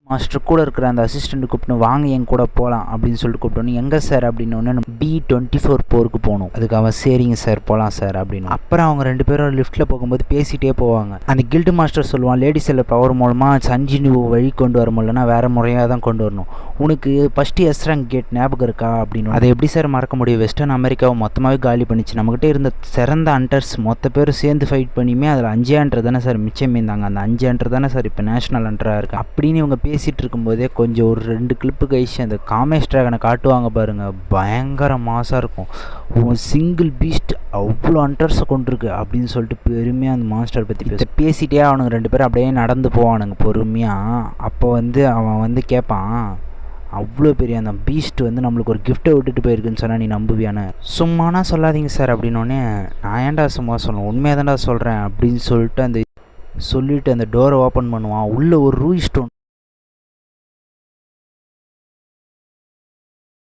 Master கூட இருக்கிற அந்த அசிஸ்டண்ட் கூப்பிட்டு வாங்க என் கூட போகலாம் அப்படின்னு சொல்லிட்டு கூப்பிட்டோன்னு எங்கே சார் அப்படின்னோடனே நம்ம B24 போருக்கு போகணும். அதுக்கு அவன் சரிங்க சார் போகலாம் சார் அப்படின்னு. அப்புறம் அவங்க 2 பேரும் லிஃப்ட்டில் போகும்போது பேசிகிட்டே போவாங்க. அந்த கில்டு மாஸ்டர் சொல்லுவான், லேடி செல்ல பவர் மூலமாக சஞ்சினு வழி கொண்டு வர முடியலன்னா வேறு முறையாக தான் கொண்டு வரணும். உனக்கு ஃபஸ்ட்டு எஸ்ராங் கேட் ஞாபகம் இருக்கா அப்படின்னு. அதை எப்படி சார் மறக்க முடியும்? வெஸ்டர்ன் அமெரிக்காவை மொத்தமாகவே காலி பண்ணிச்சு. நம்மகிட்ட இருந்த சிறந்த ஹண்டர்ஸ் மொத்த பேரும் சேர்ந்து ஃபைட் பண்ணியுமே அதில் 5 ஹண்டர் தானே சார் மிச்சம் இருந்தாங்க. அந்த 5 ஹண்டர் தானே சார் இப்போ நேஷனல் ஹண்டராக இருக்குது அப்படின்னு இவங்க பேசிகிட்டு இருக்கும்போதே கொஞ்சம் ஒரு 2 கிளிப்பு கழிச்சு அந்த காமேஷ் ட்ராகனை காட்டுவாங்க பாருங்கள். பயங்கர மாசாக இருக்கும். சிங்கிள் பீஸ்ட் அவ்வளோ ஹண்டர்ஸை கொண்டிருக்கு அப்படின்னு சொல்லிட்டு பெருமையாக அந்த மாஸ்டர் பற்றி பேசிகிட்டே அவனுங்க 2 பேரும் அப்படியே நடந்து போவானுங்க பொறுமையாக. அப்போ அவன் கேட்பான், அவ்வளோ பெரிய அந்த பீஸ்ட் நம்மளுக்கு ஒரு கிஃப்ட்டை விட்டுட்டு போயிருக்குன்னு சொன்னால் நீ நம்புவியானு. சும்மானா சொல்லாதீங்க சார் அப்படின்னோடனே, நான் ஏன்டா சும்மா சொல்லணும், உண்மையாக தான்டா சொல்கிறேன் அப்படின்னு சொல்லிட்டு அந்த டோரை ஓப்பன் பண்ணுவான். உள்ளே ஒரு ரூய் ஸ்டோன்